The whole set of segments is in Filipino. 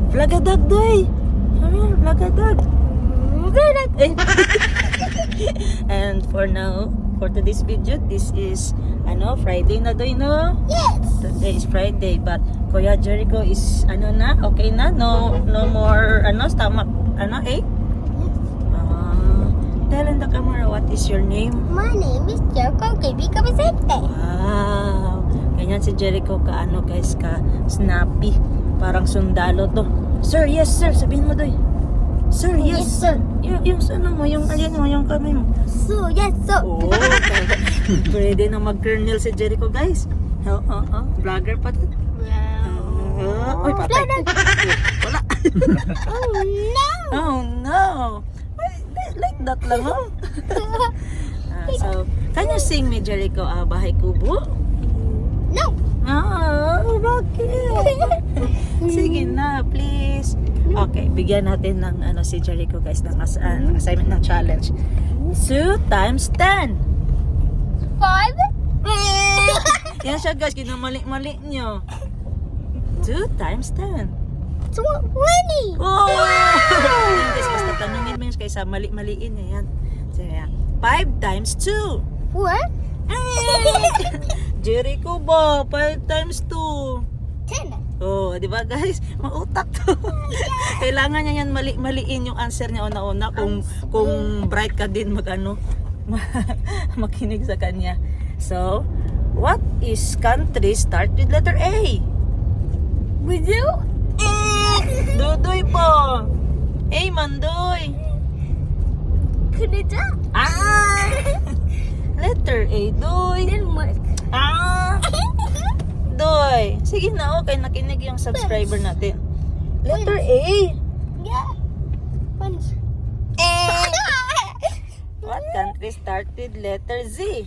Vlagadag doy. Come here, vlagadag. Eh. And for now, for today's video, this is Friday na doy, no? Yes. Today is Friday, but Kuya Jericho is na, okay na, no more stomach ache. Tell in the camera, what is your name? My name is Jericho Gaby Cabasete. Wow, ganyan si Jericho ka guys, ka snappy, parang sundalo to. Sir, yes sir, sabihin mo doy. Sir, yes sir. Yung mo, yung yung kamay mo. So, yes, so. Oh, pwede na mag-kernel si Jericho, guys. Vlogger pa to. Uy, patay. Wala. Oh, no. Oh, no. Like that lang, huh? So, can you sing me, Jericho, Bahay Kubo? No. Bakit? Sige na, please. Okay, bigyan natin ng si Jericho, guys, ng assignment ng challenge. 2 times 10. 5. Yan siya, guys, kinamali-mali nyo. 2 times 10. 20. Oh! Yan, guys, basta tanungin mo yun kaysa mali-maliin niya yan. So, yan. 5 times 2. 4. Jericho ba? 5 times 2. 10. Oh, di ba guys? Mautak to. Kailangan niya yan maliin yung answer niya una-una kung bright ka din makinig sa kanya. So, what is country start with letter A? Brazil. Dudoy po. A, Mandoy. Canada. Letter A, Doy. Denmark. Doy. Sige na, okay. Nakinig yung subscriber natin. Letter A. Yeah. Punch. What country start with letter Z?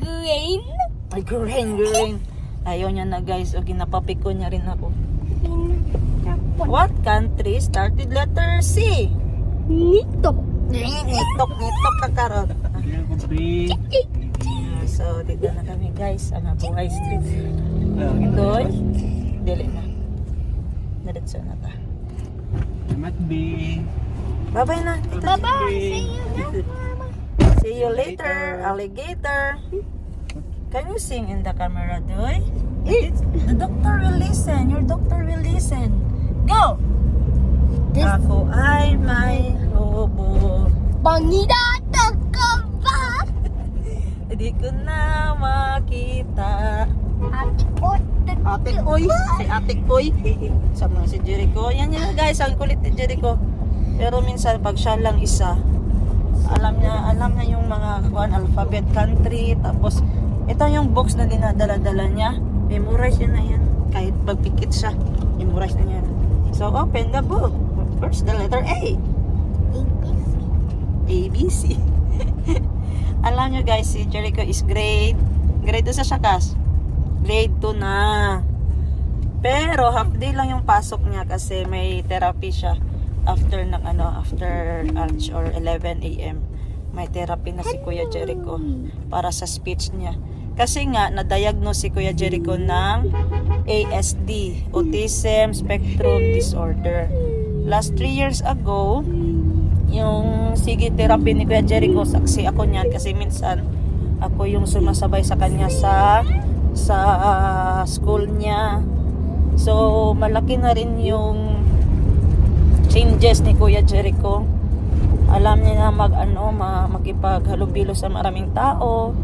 Green. Ay, green. Ayaw niya na, guys. O, ginapapiko niya rin ako. What country start with letter C? Nito. Nitok na karon. So, dito na kami, guys. Sa Mabuhay Street. Doy. Dili na. Diretso na ta. Bye-bye na. Bye-bye. See you next time. See you later, alligator. Can you sing in the camera, Doy? The doctor will listen. Your doctor will listen. Go! Ako ay may lobo. Pangida Takaba. Hindi ko na makita. Ate Koy. Si Ate Koy. Sama si Jericho. Yan guys. Ang kulit ni Jericho. Pero minsan pag siya lang isa, alam niya yung mga alphabet, country, tapos ito yung box na dinadala-dala niya. Memorize yun na yan. Kahit pagpikit siya, memorize na yan. So, open the book. First, the letter A. ABC. Alam nyo guys, si Jericho is grade 2 sa Shakas. Grade 2 na. Pero, half day lang yung pasok niya kasi may therapy siya. After lunch or 11 a.m. May therapy na si Kuya Jericho para sa speech niya. Kasi nga, na-diagnose si Kuya Jericho ng ASD, Autism Spectrum Disorder. Last 3 years ago, yung sige therapy ni Kuya Jericho, saksi ako niyan kasi minsan ako yung sumasabay sa kanya sa school niya. So, malaki na rin yung changes ni Kuya Jericho. Alam niya na makipaghalubilo sa maraming tao.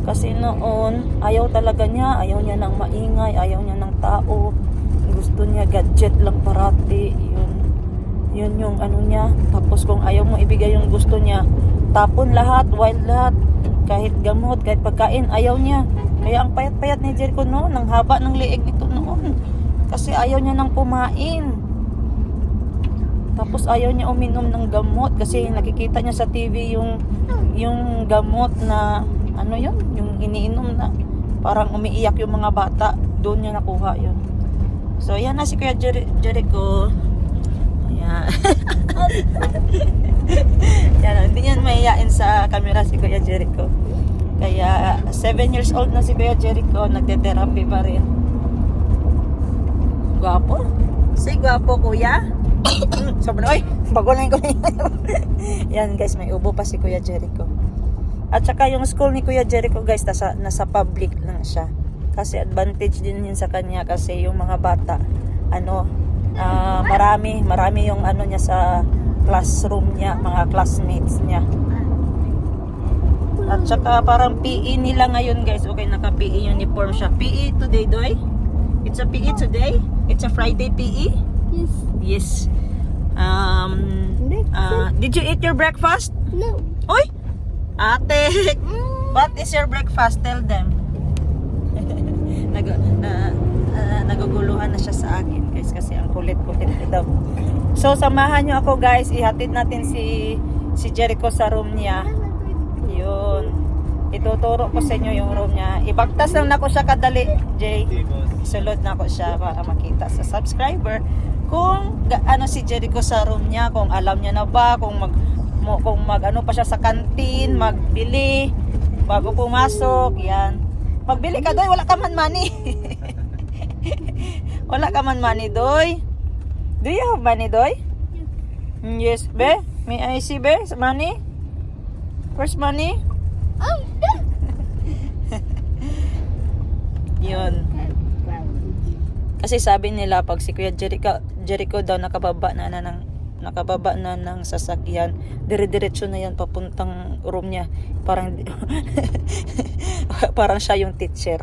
Kasi noon, ayaw niya ng maingay, ayaw niya ng tao. Gusto niya gadget lang parati. Yun yung niya. Tapos kung ayaw mo ibigay yung gusto niya, tapon lahat, wild lahat. Kahit gamot, kahit pagkain, ayaw niya. Kaya ang payat-payat ni Jericho noon, ang haba ng leeg nito noon. Kasi ayaw niya ng kumain. Tapos ayaw niya uminom ng gamot kasi nakikita niya sa TV yung gamot na yung iniinom na parang umiiyak yung mga bata. Doon niya nakuha yun. So yan na si Kuya Jericho. Ayan. Yan, hindi niyan mahihain sa camera si Kuya Jericho. Kaya 7 years old na si Kuya Jericho, nagte-therapy pa rin. Gwapo. Si gwapo kuya. Sobrang, oy, bago lang ko. Yan guys, may ubo pa si Kuya Jericho. At saka yung school ni Kuya Jericho guys, nasa public lang siya. Kasi advantage din yun sa kanya kasi yung mga bata, marami yung niya sa classroom niya, mga classmates niya. At saka parang PE nila ngayon guys, okay, naka-PE uniform siya. PE today, Doy? It's a PE today? It's a Friday PE? Yes. Yes. Did you eat your breakfast? No. Oy! Ate! What is your breakfast? Tell them. Naguguluhan na siya sa akin guys kasi ang kulit-kulit daw. So samahan nyo ako guys, ihatid natin si Jericho sa room niya. Yun. Ituturo ko sa inyo yung room niya. Ibagtas lang na ko siya kadali, Jay. Isulod na ko siya para makita sa subscriber kung ano si Jericho sa room niya, kung alam niya na ba, kung mag pa siya sa kantin, magbili bago pumasok, yan. Magbili ka, Doy, wala ka man money. Wala ka man money, Doy. Do you have money, Doy? Yes, be? May I see, be? Money? Where's money? Oh, Yun. Kasi sabi nila pag si Kuya Jericho daw nakababa na ng sasakyan, dire-diretso na yan papuntang room niya. Parang parang siya yung teacher.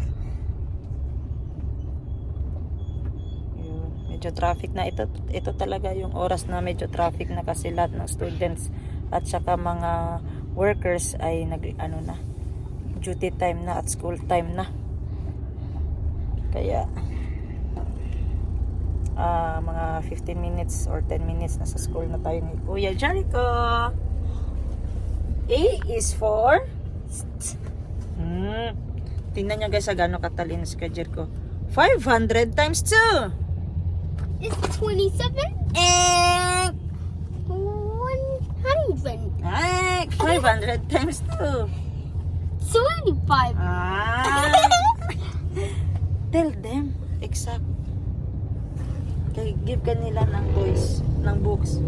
Yun. Medyo traffic na ito talaga yung oras na medyo traffic na kasi lahat ng students at saka mga workers ay na duty time na at school time na. Kaya mga 15 minutes or 10 minutes nasa school na tayo ni Kuya Jericho. A is for tingnan nyo guys sa gano'ng katalino si Kuya Jericho. 500 times 2 it's 27. 100. ay 500 times 2 25. Tell them exact. Kaya give kanila ng toys, ng books.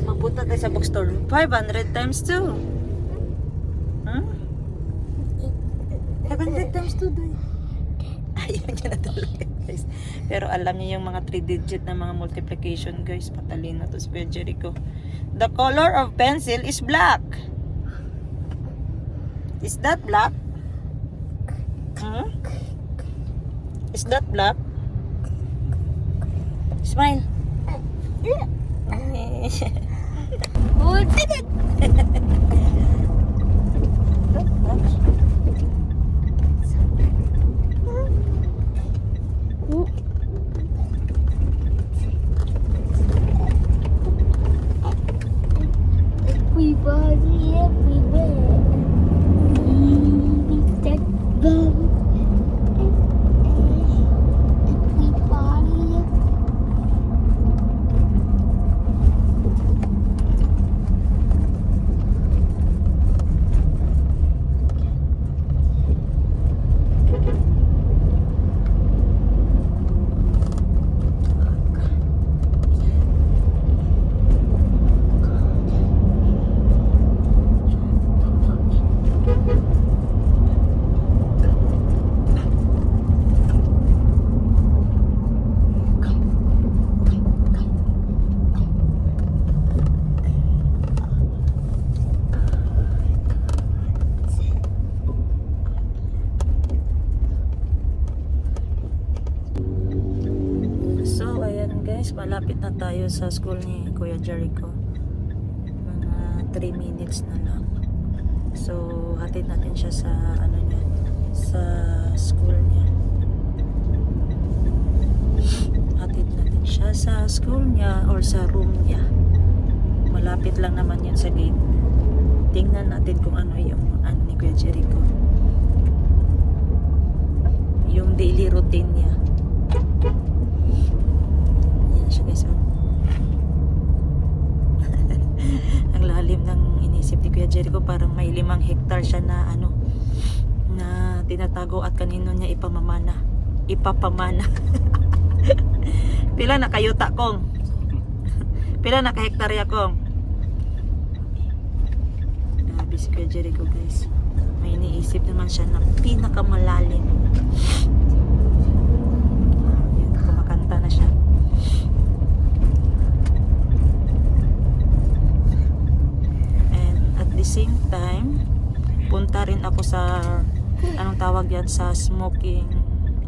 Magpunta tayo sa bookstore. 500 times 2. Huh? 500 times 2 doon. Ayaw niya na talaga guys. Pero alam niya yung mga 3 digit na mga multiplication guys. Patalino to si Kuya Jericho. The color of pencil is black. Is that black? Is that black? Smile. Oh, did it? Everybody, everywhere. That bum. Everybody. guys, malapit na tayo sa school ni Kuya Jericho. Mga 3 minutes na lang. So, hatid natin siya sa niya, sa school niya. Hatid natin siya sa school niya or sa room niya. Malapit lang naman yun sa gate. Tingnan natin kung ano yung ni Kuya Jericho. Yung daily routine niya. Yan siya guys. Ang lalim ng inisip ni Kuya Jericho, parang may 5 hektar siya na na tinatago at kanino niya ipapamana. Pila na kayuta kong? Pila na kahektarya kong? Grabe si Kuya Jericho guys. May iniisip naman siya na pinakamalalim. Yan, kumakanta na siya. And at the same time, punta rin ako sa, anong tawag yan, sa smoking.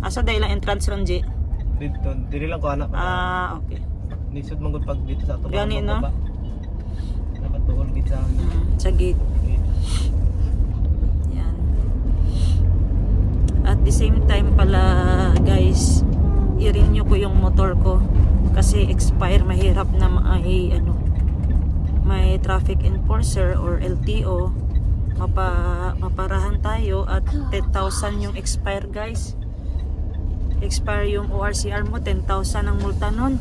Asa dahil lang entrance ron, G? Dito, dili lang ko anak. Okay. Nisod mong pag dito sa ato. Gani, no? Dapat tuhol gid sa Sa gate. Yan. At the same time pala, guys, i-renew ko yung motor ko. Kasi expire, mahirap na may traffic enforcer or LTO. Maparahan tayo at 10,000 yung expire, guys. Expire yung ORCR mo, 10,000 ang multa nun.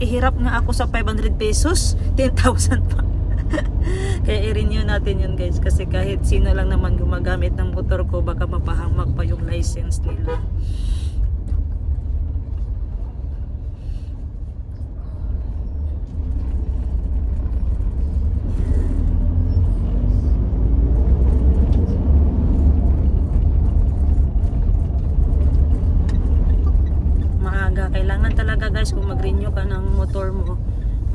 Ihirap nga ako sa 500 pesos, 10,000 pa. Kaya i-renew natin yun, guys, kasi kahit sino lang naman gumagamit ng motor ko, baka mapahamak pa yung license nila. Kailangan talaga, guys, kung mag-renew ka ng motor mo,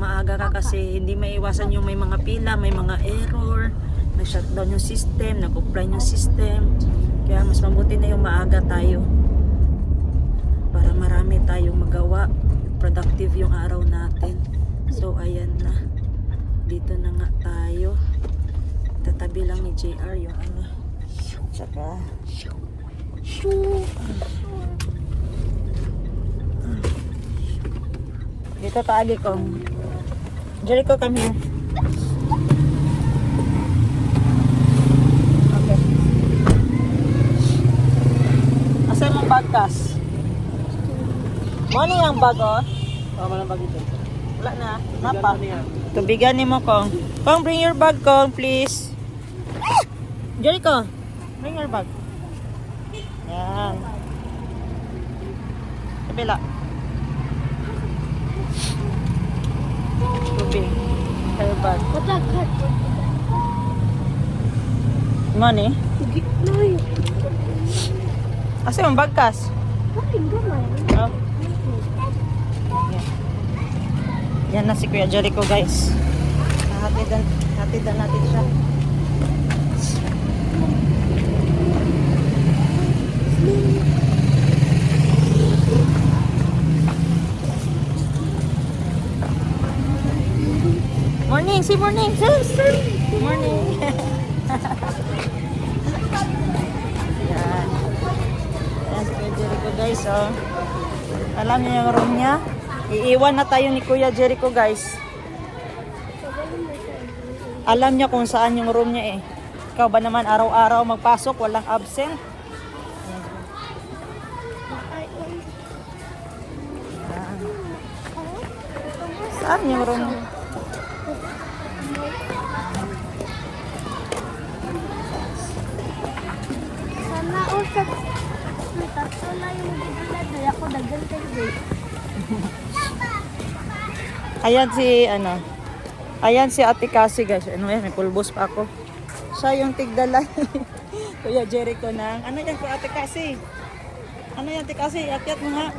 maaga ka kasi hindi maiwasan yung may mga pila, may mga error, nag-shutdown yung system, nag-offline yung system. Kaya mas mabuti na yung maaga tayo para marami tayong magawa, productive yung araw natin. So ayan na, dito na nga tayo. Tatabi lang ni JR yung ano, tsaka dito taagi ko. Jericho, come here. Okay. Asa mong bagkas? Ano yung bag, oh? tama lang bag ito. Wala na. Napa. Tubigan ni mo, Kong. Kong, bring your bag, Kong, please. Jericho, bring your bag. Yan. Kabila. Tubig. Her bag. What that cut? Money? No, Asa yung bagkas? nothing, don't mind. Oh. Yan na si Kuya Jericho, guys. Hatidan natin siya. Morning, say morning. Morning. Yan. Yan si Kuya Jericho, guys, oh. Alam niyo yung room niya? Iiwan na tayo ni Kuya Jericho, guys. Alam niya kung saan yung room niya, eh. Ikaw ba naman araw-araw magpasok, walang absent? Yan. Saan yung room niya? Sana usap. Tatlo na yung bibila. Daya ako dagan kayo. Ayan si Ate Cassie, guys. Ano yan, may pulbos pa ako. Siya yung tigdalay. Kuya Jericho ng, ano yan po Ate Cassie? Ano yan Ate Cassie? Akyat mo nga.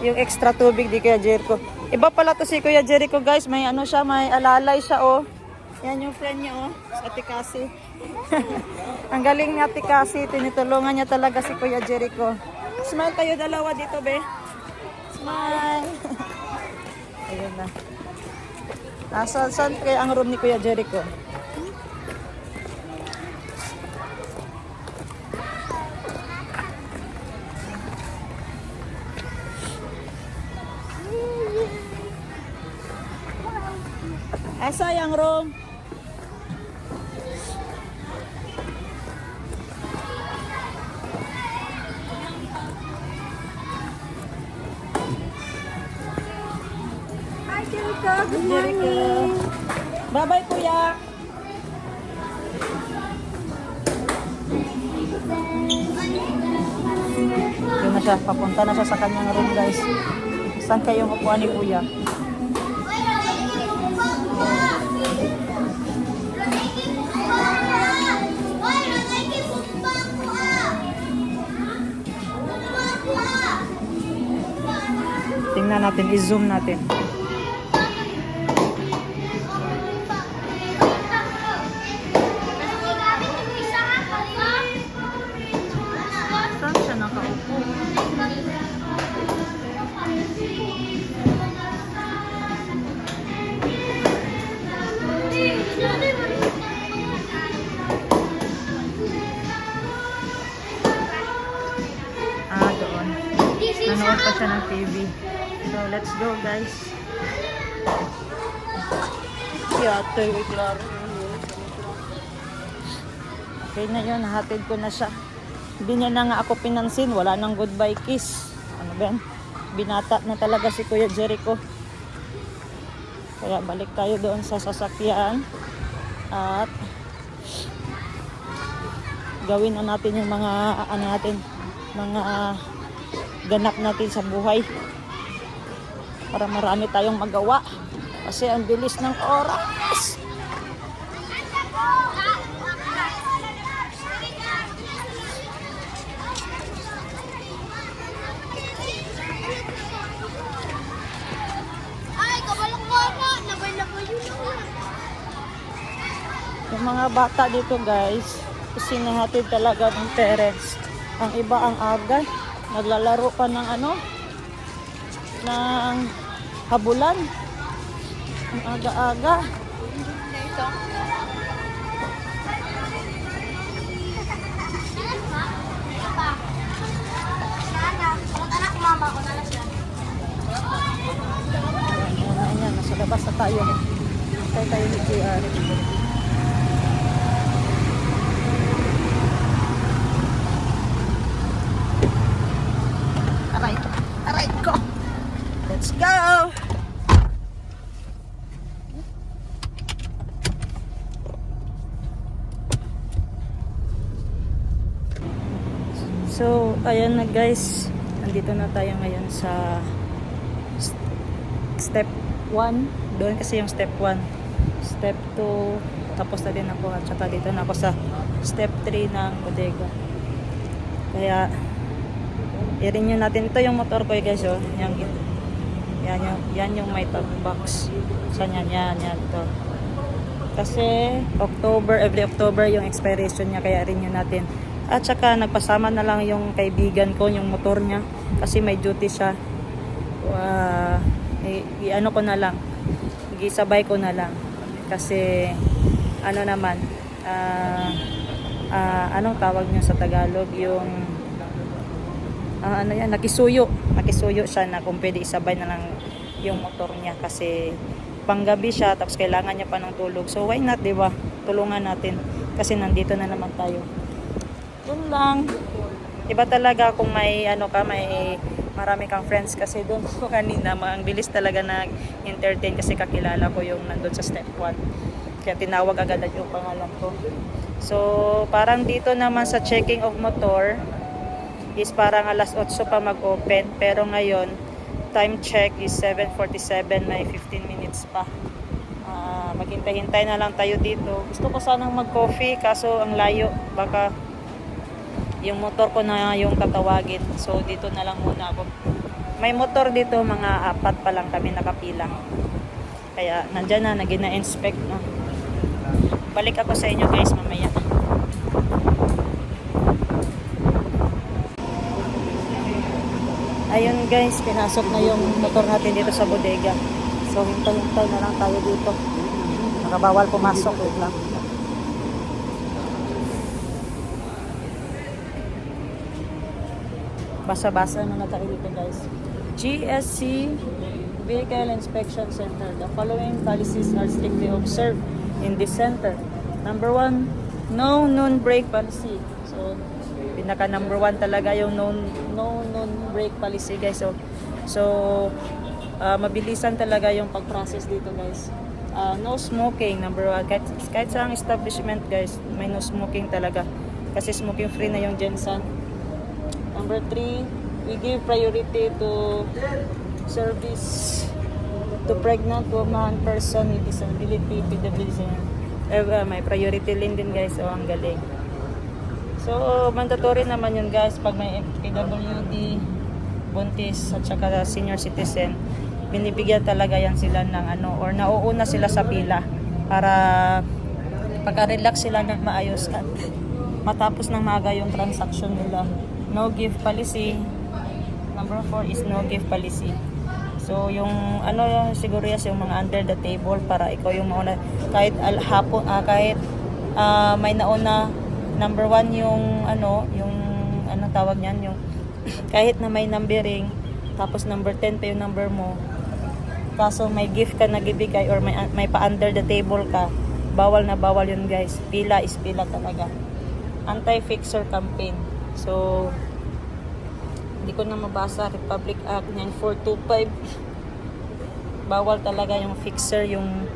Yung extra tubig di Kuya Jericho. Iba pala to si Kuya Jericho, guys. May ano siya, may alalay siya, oh. Yan yung friend niya, oh. Si Ate Cassie. Ang galing ni Ate Cassie. Tinutulungan niya talaga si Kuya Jericho. Smile kayo dalawa dito, be. Smile. Ayun na. Saan kaya ang room ni Kuya Jericho? Asa yung room? Hi, Jericho. Good morning. Bye-bye, Kuya. Yun na siya. Papunta na siya sa kanyang room, guys. Saan kayo upuan ni Kuya? Tingnan natin, i-zoom natin. Saan siya nakaupo? Doon. Nanood pa siya ng TV. So, let's go, guys. Yate, klaro. Okay na yun, nahatid ko na siya. Hindi niya na nga ako pinansin, wala nang goodbye kiss. Ano ba yan? Binata na talaga si Kuya Jericho. Kaya balik tayo doon sa sasakyan. At gawin na natin yung mga mga ganap natin sa buhay. Para marami tayong magawa. Kasi ang bilis ng oras. Ay, kabalong wala. Labay-labay yun ako. Yung mga bata dito, guys, sinahatid talaga ng parents. Ang iba ang aga, naglalaro pa ng ng habulan. Ang aga-aga. Anak mama ko na lang siya. Ayan, nasa labas na tayo. Tayo ni JR. Aray ko. Let's go. So, ayan na guys. Nandito na tayo ngayon sa step 1. Doon kasi yung step 1. Step 2. Tapos na din ako. At saka dito na ako sa step 3 ng bodega. Kaya, i-renew natin. Ito yung motor ko guys. Oh. Yan yung may tag box. Saan yan? Yan. Ito. Kasi, every October yung expiration niya. Kaya renew natin. At saka nagpasama na lang yung kaibigan ko, yung motor niya. Kasi may duty siya. I-ano ko na lang. Gisabay ko na lang. Kasi, ano naman, anong tawag niyo sa Tagalog? Yung, nakisuyo. Nakisuyo siya na kung pwede isabay na lang yung motor niya. Kasi, panggabi siya, tapos kailangan niya pa ng tulog. So, why not, diba? Tulungan natin. Kasi nandito na naman tayo. Doon lang. Iba talaga kung may may marami kang friends kasi doon ko kanina ang bilis talaga nag-entertain kasi kakilala ko yung nandun sa step 1. Kaya tinawag agad yung pangalan ko. So, parang dito naman sa checking of motor is parang alas 8 pa mag-open pero ngayon time check is 7:47, may 15 minutes pa. Maghintay-hintay na lang tayo dito. Gusto ko sanang mag-coffee kaso ang layo, baka yung motor ko na yung tatawagin. So, dito na lang muna ako. May motor dito, mga 4 pa lang kami nakapila. Kaya, nandyan na, nag-ina-inspect na. Balik ako sa inyo guys, mamaya. Ayun guys, pinasok na yung motor natin dito sa bodega. So, hintay-hintay na lang tayo dito. Nakabawal pumasok, wait lang. Basa-basa na tayo dito guys. GSC Vehicle Inspection Center. The following policies are strictly observed in this center. Number 1, no noon brake policy. So, pinaka number 1 talaga yung no noon brake policy guys. So mabilisan talaga yung pag-process dito guys. No smoking, number 1. Kahit sa ang establishment guys, may no smoking talaga. Kasi smoking free na yung Jensen. Number 3, we give priority to service to pregnant woman, person with disability, PWD. May priority din guys. So, ang galing. So, mandatory naman yun guys pag may PWD, buntis, at saka senior citizen. Binibigyan talaga yan sila ng ano, or nauuna sila sa pila para pagka-relax sila ng maayos at matapos ng maaga yung transaction nila. No gift policy. Number 4 is no gift policy. So, yung ano siguro yes, yung mga under the table para ikaw yung mauna. Kahit hapon, kahit may nauna, number 1 yung ano tawag niyan, yung kahit na may numbering, tapos number 10 pa yung number mo. Kaso may gift ka nagibigay or may pa under the table ka, bawal na bawal yun guys. Pila is pila talaga. Anti-fixer campaign. So, hindi ko na mabasa, Republic Act 9425. Bawal talaga yung fixer, yung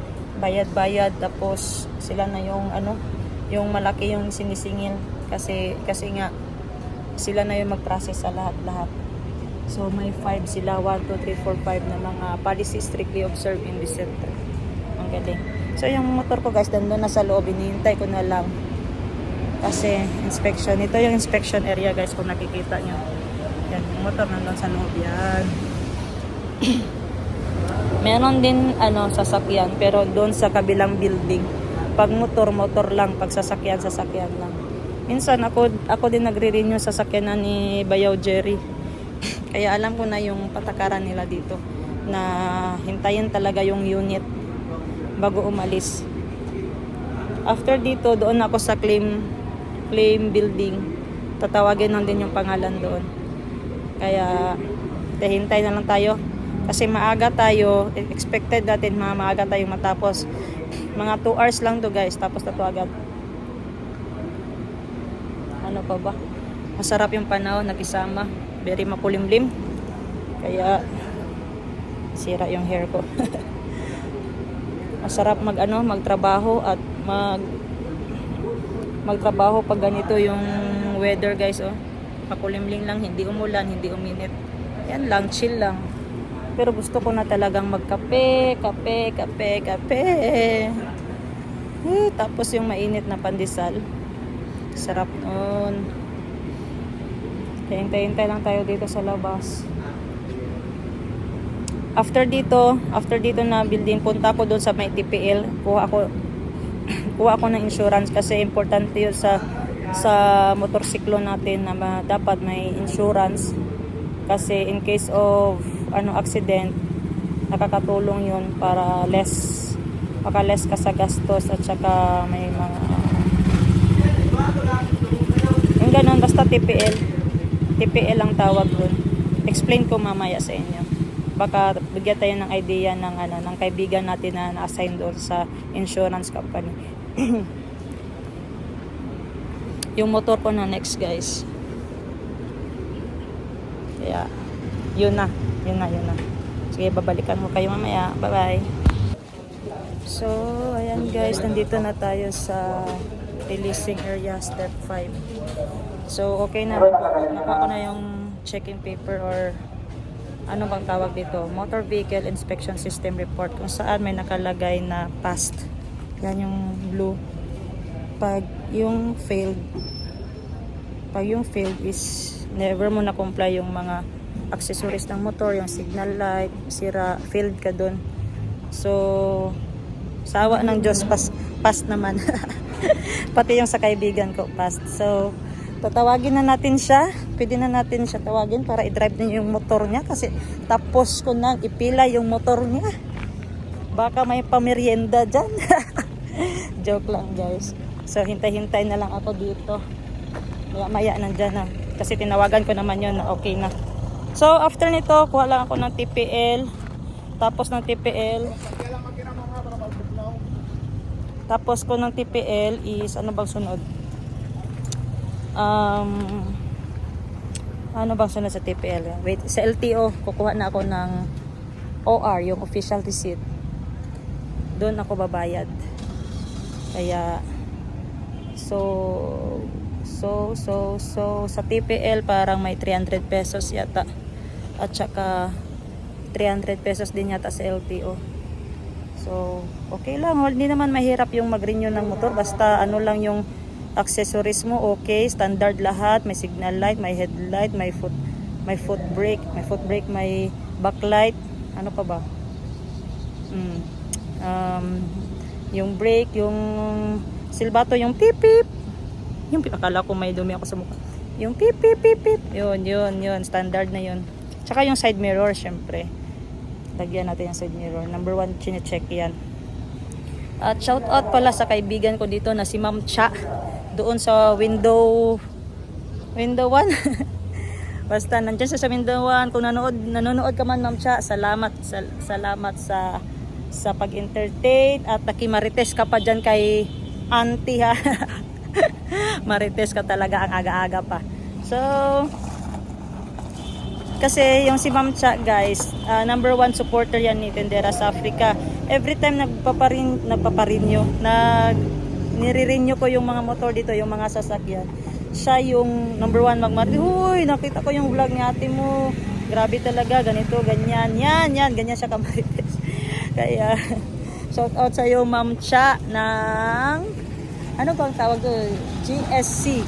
bayad-bayad, tapos sila na yung ano, yung malaki yung sinisingil kasi nga sila na yung mag-process sa lahat-lahat. So may 5 sila, 1, 2, 3, 4, 5 na mga policy strictly observed in this center. Ang galing. So yung motor ko guys, nandun na sa loob, hinihintay ko na lang kasi inspection. Ito yung inspection area guys, kung nakikita nyo. Yan, yung motor nandun sa loob yan. Meron din sasakyan, pero doon sa kabilang building. Pag motor lang, pag sasakyan lang. Minsan ako din nagre-renew sa sasakyan ni Bayaw Jerry. Kaya alam ko na yung patakaran nila dito na hintayin talaga yung unit bago umalis. After dito, doon ako sa claim building. Tatawagin lang din yung pangalan doon. Kaya hintay na lang tayo kasi maaga tayo, expected natin maaga tayo matapos. Mga 2 hours lang to guys, tapos na to agad. Ano pa ba? Masarap yung panahon, nakisama. Very makulimlim. Kaya sira yung hair ko. Masarap magtrabaho at magtrabaho pag ganito yung weather guys, oh. Makulimlim lang, hindi umulan, hindi uminit. Yan lang, chill lang. Pero gusto ko na talagang magkape. Tapos yung mainit na pandesal. Sarap nun. Hintay lang tayo dito sa labas. After dito na building, punta ko doon sa may TPL. Kuha ako ng insurance kasi importante yun sa motorsiklo natin na dapat may insurance kasi in case of accident, nakakatulong yun para less ka sa gastos at saka may mga yung ganun, basta TPL ang tawag dun. Explain ko mamaya sa inyo. Baka bigyan tayo ng idea ng kaibigan natin na na-assign doon sa insurance company. Yung motor ko na next guys. Kaya yun na. Sige, babalikan ko kayo mamaya. Bye-bye. So, ayan guys, nandito na tayo sa releasing area step 5. So, okay na. Nakuha ko na yung check-in paper or ano bang tawag dito? Motor Vehicle Inspection System Report, kung saan may nakalagay na passed. Yan yung blue. Pag yung failed is never mo na-comply yung mga accessories ng motor, yung signal light, sira, failed ka dun. So, sawa ng Diyos, pass naman. Pati yung sa kaibigan ko, pass. So, tatawagin na natin siya. Pwede na natin siya tawagin para i-drive niya yung motor niya kasi tapos ko nang ipila yung motor niya. Baka may pamerienda dyan. Joke lang guys. So, hintay-hintay na lang ako dito. Maya nandyan na. Kasi tinawagan ko naman yun na okay na. So, after nito, kuha lang ako ng TPL. Tapos ng TPL. Tapos ko ng TPL is, ano bang sunod? Ano bang sunod sa TPL? Wait, sa LTO, kukuha na ako ng OR, yung official receipt. Doon ako babayad. Kaya, so, Sa TPL parang may 300 pesos yata. At saka 300 pesos din yata sa LTO. So, okay lang. Hindi naman mahirap yung mag-renew ng motor. Basta ano lang yung accessories mo, okay. Standard lahat. May signal light, may headlight, may foot brake, may backlight. Ano pa ba? Yung brake, yung silbato, yung pip pip. Yung akala ko may dumi ako sa mukha. Yung pip pip pip pip. Yun. Standard na yun. Tsaka yung side mirror, syempre. Lagyan natin yung side mirror. Number 1, chine-check yan. At shout out pala sa kaibigan ko dito na si Ma'am Cha. Doon sa window 1. Basta nandiyan sa window 1. Kung nanonood ka man, Ma'am Cha, salamat sa pag-entertain. At nakimarites ka pa dyan kay auntie, ha. Marites ka talaga, ang aga-aga pa. So, kasi yung si Ma'am Cha, guys, number 1 supporter yan ni Tenderas Africa. Every time nire-renew ko yung mga motor dito, yung mga sasakyan. Siya yung number 1 magmarites. Huy, nakita ko yung vlog ni ate mo. Grabe talaga, ganito, ganyan. Ganyan siya kamarites. Kaya, shout out sa iyo, Ma'am Cha, ng ano bang tawag ko? GSC.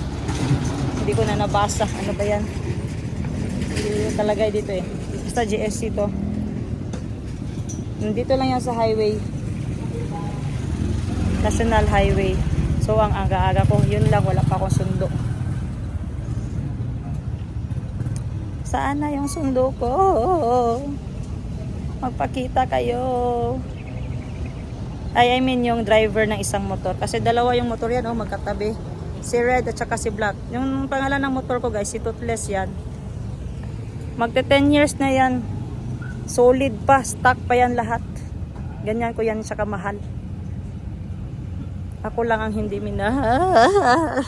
Hindi ko na nabasa. Ano ba yan? Hindi talagay dito eh. Basta GSC to. Nandito lang yan sa highway. National Highway. So ang aga-aga ko, yun lang, wala pa akong sundo. Saan na yung sundo ko? Magpakita kayo. I mean yung driver ng isang motor. Kasi dalawa yung motor yan, magkatabi. Si Red at saka si Black. Yung pangalan ng motor ko, guys, si Toothless yan. Magte 10 years na yan. Solid pa, stock pa yan lahat. Ganyan ko yan siya kamahal. Ako lang ang hindi minahal.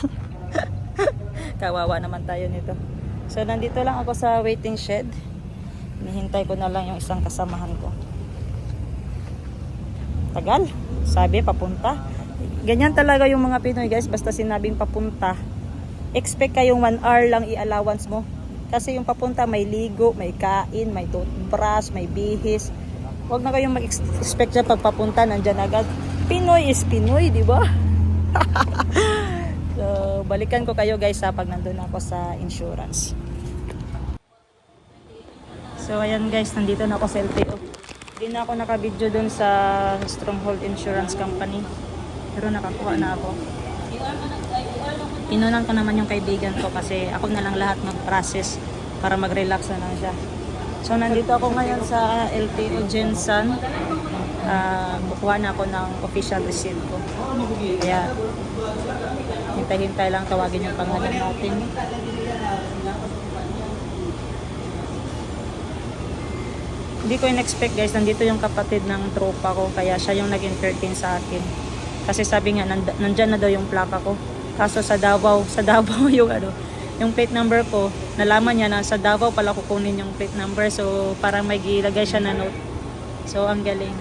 Kawawa naman tayo nito. So nandito lang ako sa waiting shed. Hinihintay ko na lang yung isang kasamahan ko. Tagal. Sabi papunta. Ganyan talaga yung mga Pinoy, guys. Basta sinabing papunta, expect kayong 1 hour lang i-allowance mo. Kasi yung papunta may ligo, may kain, may toothbrush, may bihis. Huwag na kayong mag-expect dyan pagpapunta, nandyan agad. Pinoy is Pinoy, di ba? So, balikan ko kayo, guys, pag nandun ako sa insurance. So, ayan, guys, nandito na ako sa LTO. Hindi na ako nakabidyo dun sa Stronghold Insurance Company. Pero nakakuha na ako. Pinunan ko naman yung kaibigan ko kasi ako na lang lahat mag-process para mag-relax na lang siya. So, nandito ako ngayon sa LTO Jensen. Kukuha na ako ng official receipt ko. Kaya, hintay-hintay lang tawagin yung pangalan natin. Hindi ko in-expect, guys, nandito yung kapatid ng tropa ko. Kaya siya yung nag-entertain sa akin. Kasi sabi nga, nandyan na daw yung plaka ko. Kaso sa Davao yung plate number ko, nalaman niya na sa Davao pala kukunin yung plate number. So, parang may gilagay siya na note. So, ang galing.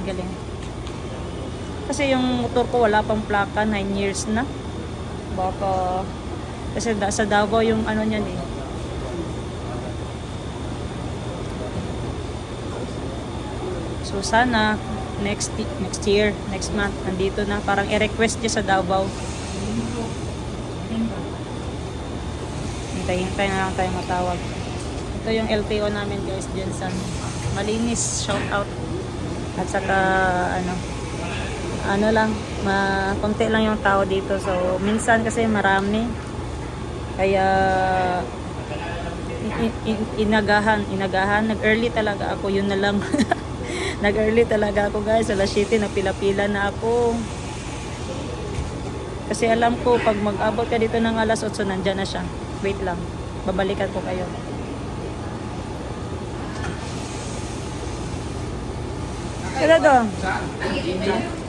Kasi yung motor ko wala pang plaka, 9 years na. Baka, kasi sa Davao yung ano niyan eh. So, sana, next year, next month, nandito na. Parang i-request niya sa Davao. Hintay na lang tayo matawag. Ito yung LTO namin, guys, Jensen. Malinis, shout out. At saka ano lang, konti lang yung tao dito. So minsan kasi marami. Kaya inagahan, nag-early talaga ako, yun na lang. Nag-early talaga ako, guys. Alas 7 napila-pila na ako. Kasi alam ko pag mag-abot ka dito ng alas 8 nandiyan na siya. Wait lang, babalikan ko kayo. Kaya doon?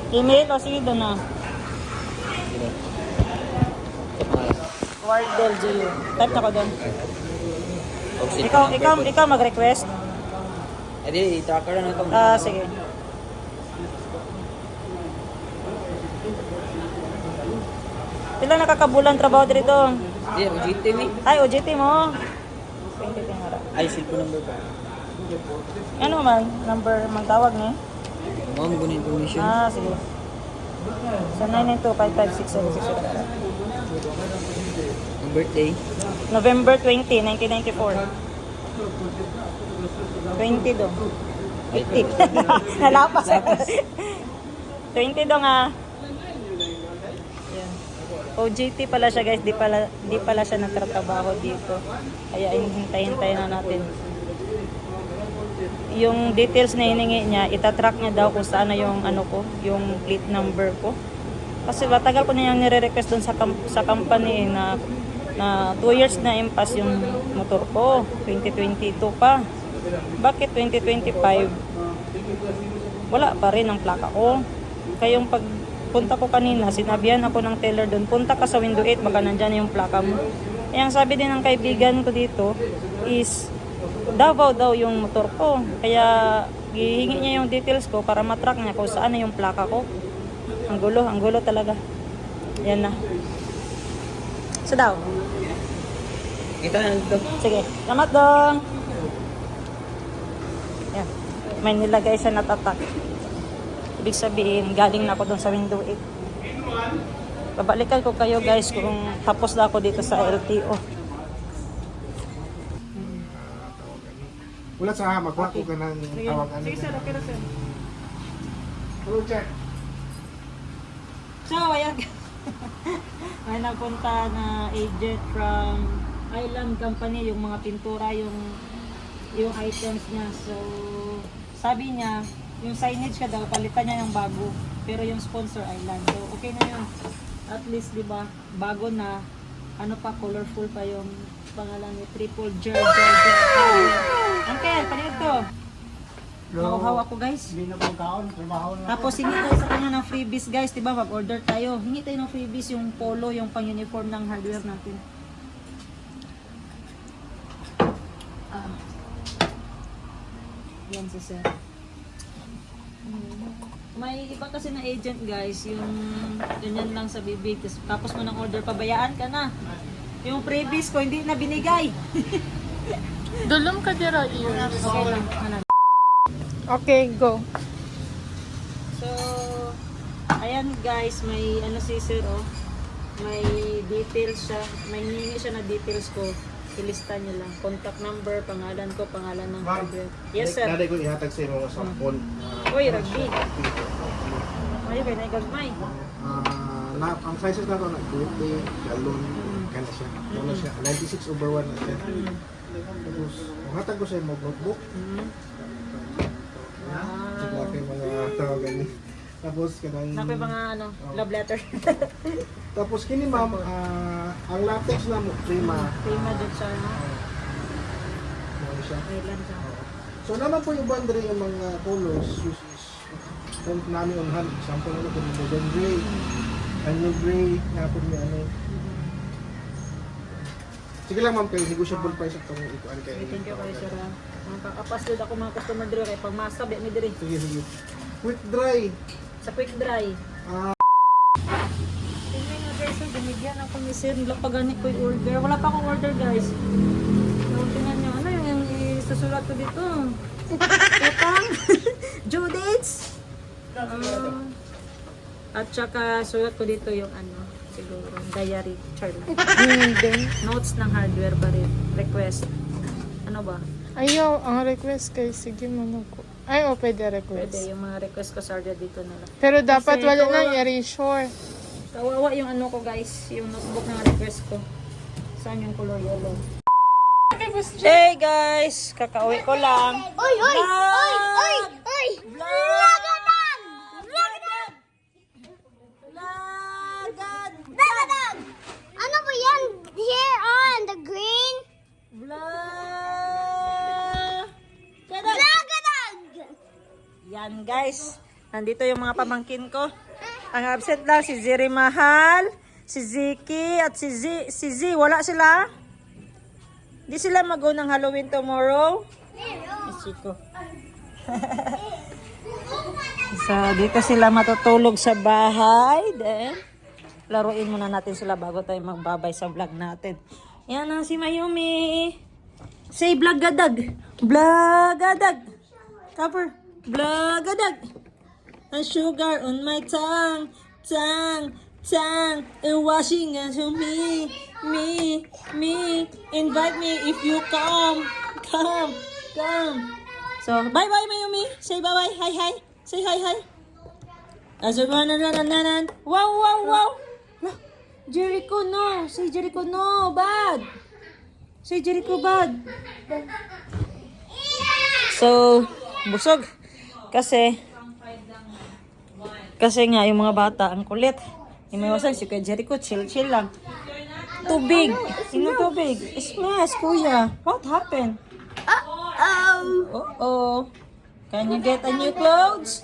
Email o sige doon na. Wardell Gio. Type na ko doon. Ikaw mag-request? Edi, i-tracker na ito. Sige. Ilang nakakabulan trabaho dito? Hindi, OJT mi. Ay, OJT mo. 20 tingara. Ay, cellphone number ba? Ano man, number magtawag ni? Mga mo guna information. Ah, sige. So, 992-556-760. Ang birthday. November 20, 1994. 20 dong. 80. Nalapas. 20 dong ah. Yan. OJT pala siya guys, di pala siya nagtatrabaho dito. Kaya hintayin na natin. Yung details na hiningi niya, itatrack niya daw kung saan na yung ano ko, yung plate number ko. Kasi matagal ko na yung nire-request doon sa company na 2 years na impasse yung motor ko. 2022 pa. Bakit 2025? Wala pa rin ang plaka ko. Kayong pagpunta ko kanina, sinabihan ako ng teller doon, punta ka sa window 8, baka nandyan yung plaka mo. Eh, ang sabi din ng kaibigan ko dito is Davao daw yung motor ko. Kaya hihingi niya yung details ko para matrack niya kung saan na yung plaka ko. Ang gulo talaga. Yan na. So daw. Kita na dito. Sige, salamat dong. Yan. May nilagay sa natatak. Ibig sabihin, galing na ako doon sa window 8. Babalikan ko kayo guys kung tapos na ako dito sa LTO. Wala sa magwa ko ka ng tawagan. Sige sir, okay na sir. Hello, check. So, ayan. May nagpunta na agent from Island Company, yung mga pintura, yung items niya. So, sabi niya, yung signage ka daw, palitan niya ng bago. Pero yung sponsor Island. So, okay na yun. At least, di ba, bago na, ano pa, colorful pa yung pangalan ni Triple J. Uncle, palit to. Mauhaw ako guys. Hindi na pang kaon, trabaho na. Tapos hingi tayo sa kanya ng freebies guys, diba? Mag-order tayo. Hingi tayo ng freebies yung polo, yung pang-uniform ng hardware natin. Yan si sir. May iba kasi na agent guys, yung ganyan lang sa bibig. Tapos mo ng order, pabayaan ka na. Yung freebies ko, hindi na binigay. Dulong ka dira iyo. Okay lang. Ano? Okay, go. So, ayan guys, may ano si sir oh. May details siya. May hihingi siya na details ko. Ilista niyo lang. Contact number, pangalan ko, pangalan ng hardware. Yes sir. Naday ko ihatag sa mga sa phone. Uy, rugby. Ay, kaya naigagmay. Ang sizes na ito na 20, galon, kaya siya. Ano siya, 96/1 na siya. Tapos, hatag ko sa mga notebook. Sige ako yung mga tawagan niya. Tapos, kanang... Naku yung mga ano, love letter. Tapos, kini ma'am, ang latex na mo, prima. Prima dyan siya, no? Ano siya. Island siya. So, naman po yung boundary yung mga colors, kung namin on hand, example na po yung golden gray, anyo gray, nga po yung ano. Sige lang ma'am, kayo negotiable price at itong ikuan kayo. Thank you kayo sir. Makakapas din ako mga customer dito kay pag masab, mi diri. Sige, sige. Quick dry. Sa quick dry. Ah, Tingnan nga guys, so, binigyan ako ni sir. Pagani ko yung order. Wala pa akong order guys. So, tingnan nyo. Ano yung isusulat ko dito? Utang. Due dates. At saka sulat ko dito yung ano, siguro, diary, Charlie. Notes ng hardware ba rin? Request. Ano ba? Ayaw, ang request kay sige mo ko. Ay, o pwede Pwede, request. yung mga request ko sa hardware dito na lang. Pero dapat Kasi wala kawawa. na i-erasure. Kawawa yung ano ko guys, yung notebook ng request ko. Saan yung color yellow? Hey guys, kakauwi ko lang. Oy, oy! Oy! Oy! Oy! Lagadan! Lagadan! Lagadan! Ano ba yan? Here on the green? Lagadan! Yan guys, nandito yung mga pamangkin ko. Ang absent lang si Ziri Mahal, si Ziki at si Z, wala sila. Di sila mag-go ng Halloween tomorrow. Si Chico. So, dito sila matutulog sa bahay. Then, laruin muna natin sila bago tayo magbabay sa vlog natin. Yan na si Mayumi. Say blagadag. Blagadag. Cover. Blagadag. And sugar on my tongue. Tongue. Tongue. And washing hands on me. Invite me if you come. Come. So, bye-bye, Mayumi. Say bye-bye. Hi. Say hi. Wow. Lah, Jericho, no. Say Jericho, no. Bad. Say Jericho, bad. So, busog. Kasi nga, yung mga bata, ang kulit. Imawasan si Kuya Jericho, chill lang. Tubig. Sino tubig? Smash, kuya. What happened? Uh-oh. Can you get a new clothes?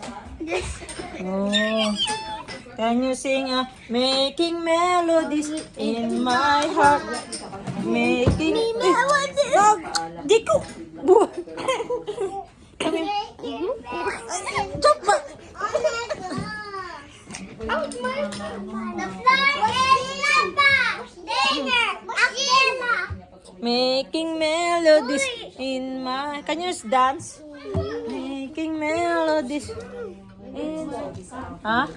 Oh. Can you sing making melodies in my heart? Making dog. Diko. Kami. Jump back. Making melodies in my... Can you dance? Making melodies in... Ha?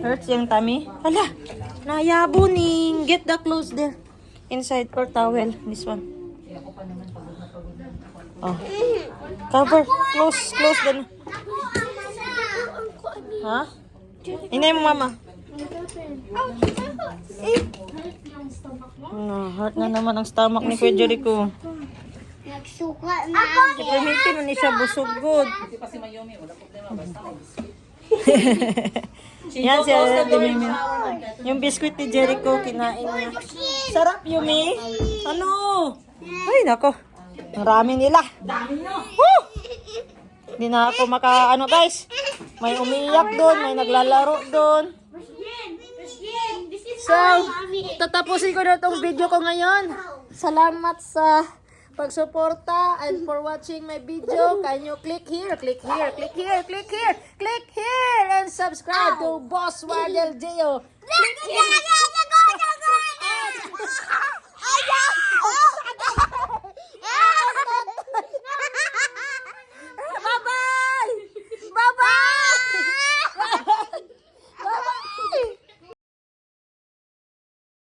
Hurts yung tummy? Hala! Nayabuning! Get the clothes there. Inside or towel. This one. Oh. Cover. Close then. Ha? Inay mo, mama. Hurt na naman ang stomach ni Kuya Jericho. Nagsuka na ako. Permitin mo ni siya busog good. Yan si Mimi. Yung biskuit ni Jericho, kinain niya. Sarap, Yumi. Ano? Ay, nako. Marami nila. Woo! Hindi na ako guys. May umiyak doon, may naglalaro doon. So, tatapusin ko na itong video ko ngayon. Salamat sa pagsuporta and for watching my video. Can you click here, and subscribe to Boss Wardel Gio. Click here.